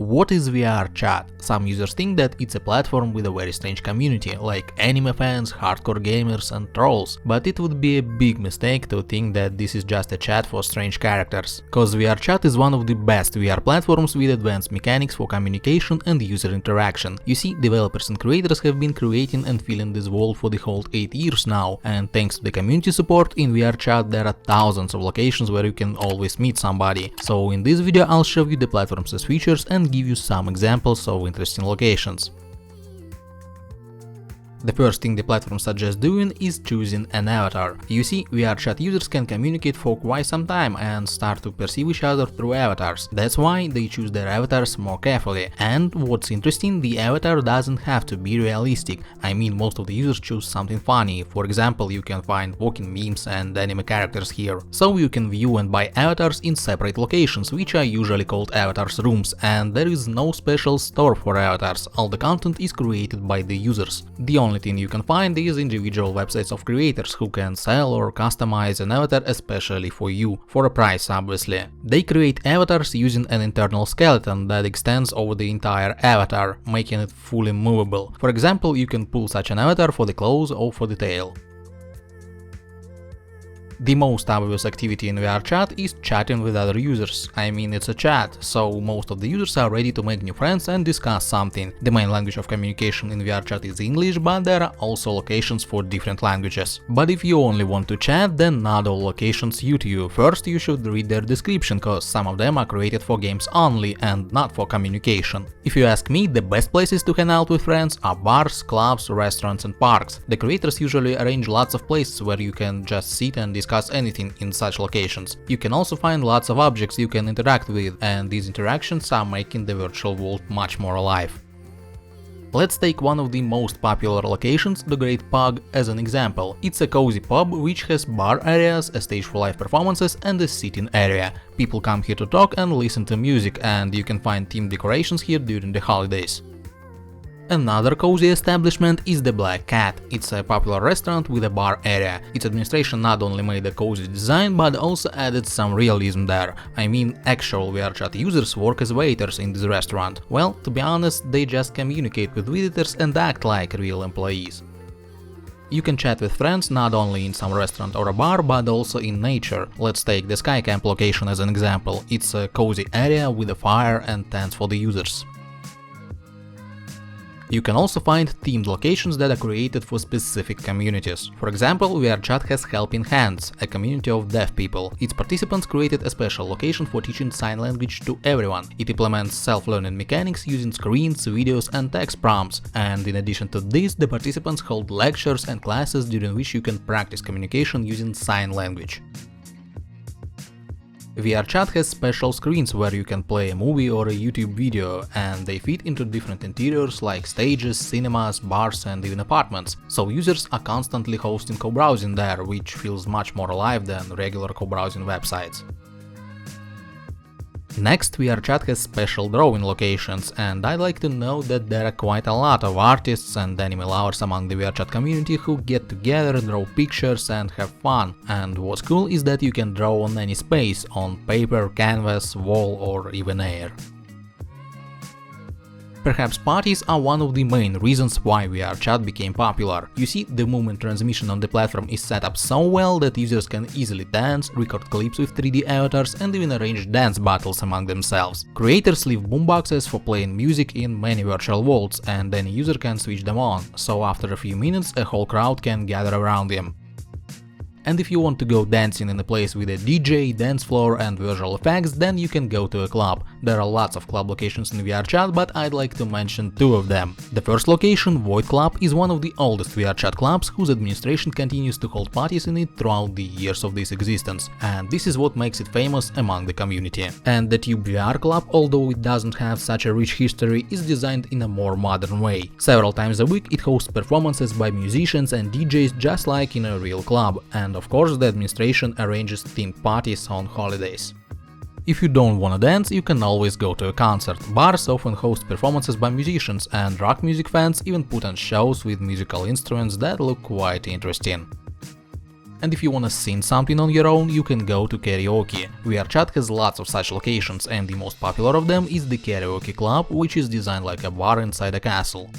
what is VRChat? Some users think that it's a platform with a very strange community, like anime fans, hardcore gamers and trolls, but it would be a big mistake to think that this is just a chat for strange characters. Cause VRChat is one of the best VR platforms with advanced mechanics for communication and user interaction. You see, developers and creators have been creating and filling this world for the whole 8 years now, and thanks to the community support in VRChat there are thousands of locations where you can always meet somebody. So in this video I'll show you the platform's features and give you some examples of interesting locations. The first thing the platform suggests doing is choosing an avatar. You see, VRChat users can communicate for quite some time and start to perceive each other through avatars. That's why they choose their avatars more carefully. And what's interesting, the avatar doesn't have to be realistic. I mean, most of the users choose something funny. For example, you can find walking memes and anime characters here. So you can view and buy avatars in separate locations, which are usually called avatars rooms, and there is no special store for avatars. All the content is created by the users. The only thing you can find is individual websites of creators who can sell or customize an avatar especially for you, for a price obviously. They create avatars using an internal skeleton that extends over the entire avatar, making it fully movable. For example, you can pull such an avatar for the clothes or for the tail. The most obvious activity in VRChat is chatting with other users. I mean, it's a chat, so most of the users are ready to make new friends and discuss something. The main language of communication in VRChat is English, but there are also locations for different languages. But if you only want to chat, then not all locations suit you. First, you should read their description, cause some of them are created for games only and not for communication. If you ask me, the best places to hang out with friends are bars, clubs, restaurants and parks. The creators usually arrange lots of places where you can just sit and discuss anything in such locations. You can also find lots of objects you can interact with, and these interactions are making the virtual world much more alive. Let's take one of the most popular locations, the Great Pug, as an example. It's a cozy pub which has bar areas, a stage for live performances and a sitting area. People come here to talk and listen to music, and you can find themed decorations here during the holidays. Another cozy establishment is the Black Cat. It's a popular restaurant with a bar area. Its administration not only made a cozy design, but also added some realism there. I mean, actual VRChat users work as waiters in this restaurant. Well, to be honest, they just communicate with visitors and act like real employees. You can chat with friends not only in some restaurant or a bar, but also in nature. Let's take the Sky Camp location as an example. It's a cozy area with a fire and tents for the users. You can also find themed locations that are created for specific communities. For example, VRChat has Helping Hands, a community of deaf people. Its participants created a special location for teaching sign language to everyone. It implements self-learning mechanics using screens, videos and text prompts. And in addition to this, the participants hold lectures and classes during which you can practice communication using sign language. VRChat has special screens where you can play a movie or a YouTube video, and they fit into different interiors like stages, cinemas, bars and even apartments. So users are constantly hosting co-browsing there, which feels much more alive than regular co-browsing websites. Next, VRChat has special drawing locations, and I'd like to note that there are quite a lot of artists and anime lovers among the VRChat community who get together, draw pictures and have fun. And what's cool is that you can draw on any space, on paper, canvas, wall or even air. Perhaps parties are one of the main reasons why VRChat became popular. You see, the movement transmission on the platform is set up so well that users can easily dance, record clips with 3D avatars and even arrange dance battles among themselves. Creators leave boomboxes for playing music in many virtual worlds, and any user can switch them on, so after a few minutes a whole crowd can gather around them. And if you want to go dancing in a place with a DJ, dance floor and visual effects, then you can go to a club. There are lots of club locations in VRChat, but I'd like to mention two of them. The first location, Void Club, is one of the oldest VRChat clubs whose administration continues to hold parties in it throughout the years of this existence, and this is what makes it famous among the community. And the Tube VR Club, although it doesn't have such a rich history, is designed in a more modern way. Several times a week it hosts performances by musicians and DJs just like in a real club, and of course the administration arranges themed parties on holidays. If you don't wanna dance, you can always go to a concert. Bars often host performances by musicians, and rock music fans even put on shows with musical instruments that look quite interesting. And if you wanna sing something on your own, you can go to karaoke. VRChat has lots of such locations, and the most popular of them is the karaoke club, which is designed like a bar inside a castle.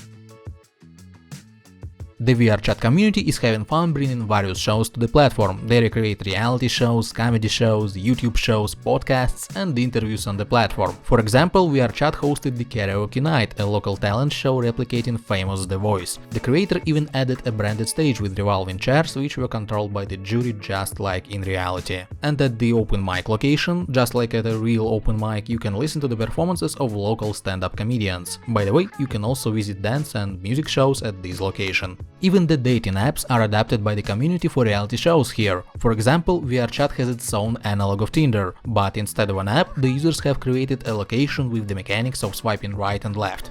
The VRChat community is having fun bringing various shows to the platform. They recreate reality shows, comedy shows, YouTube shows, podcasts and interviews on the platform. For example, VRChat hosted the Karaoke Night, a local talent show replicating famous The Voice. The creator even added a branded stage with revolving chairs, which were controlled by the jury just like in reality. And at the open mic location, just like at a real open mic, you can listen to the performances of local stand-up comedians. By the way, you can also visit dance and music shows at this location. Even the dating apps are adapted by the community for reality shows here. For example, VRChat has its own analog of Tinder, but instead of an app, the users have created a location with the mechanics of swiping right and left.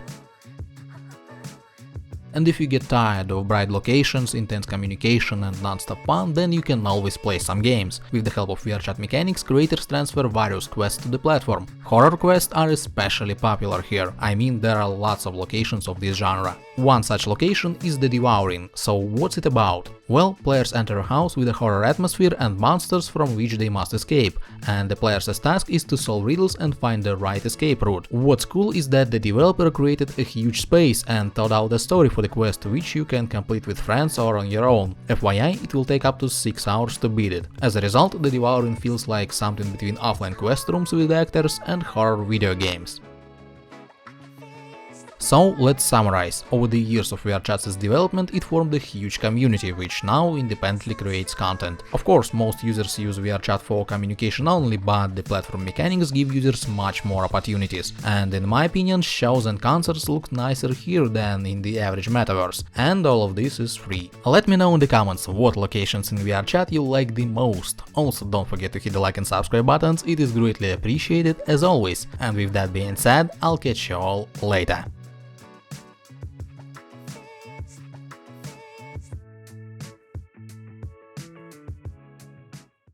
And if you get tired of bright locations, intense communication and non-stop fun, then you can always play some games. With the help of VRChat mechanics, creators transfer various quests to the platform. Horror quests are especially popular here, I mean there are lots of locations of this genre. One such location is the Devouring. So what's it about? Well, players enter a house with a horror atmosphere and monsters from which they must escape, and the player's task is to solve riddles and find the right escape route. What's cool is that the developer created a huge space and thought out a story for the quest, which you can complete with friends or on your own. FYI, it will take up to 6 hours to beat it. As a result, the Devouring feels like something between offline quest rooms with actors and horror video games. So let's summarize. Over the years of VRChat's development, it formed a huge community, which now independently creates content. Of course, most users use VRChat for communication only, but the platform mechanics give users much more opportunities. And in my opinion, shows and concerts look nicer here than in the average metaverse. And all of this is free. Let me know in the comments what locations in VRChat you like the most. Also, don't forget to hit the like and subscribe buttons, it is greatly appreciated as always. And with that being said, I'll catch you all later.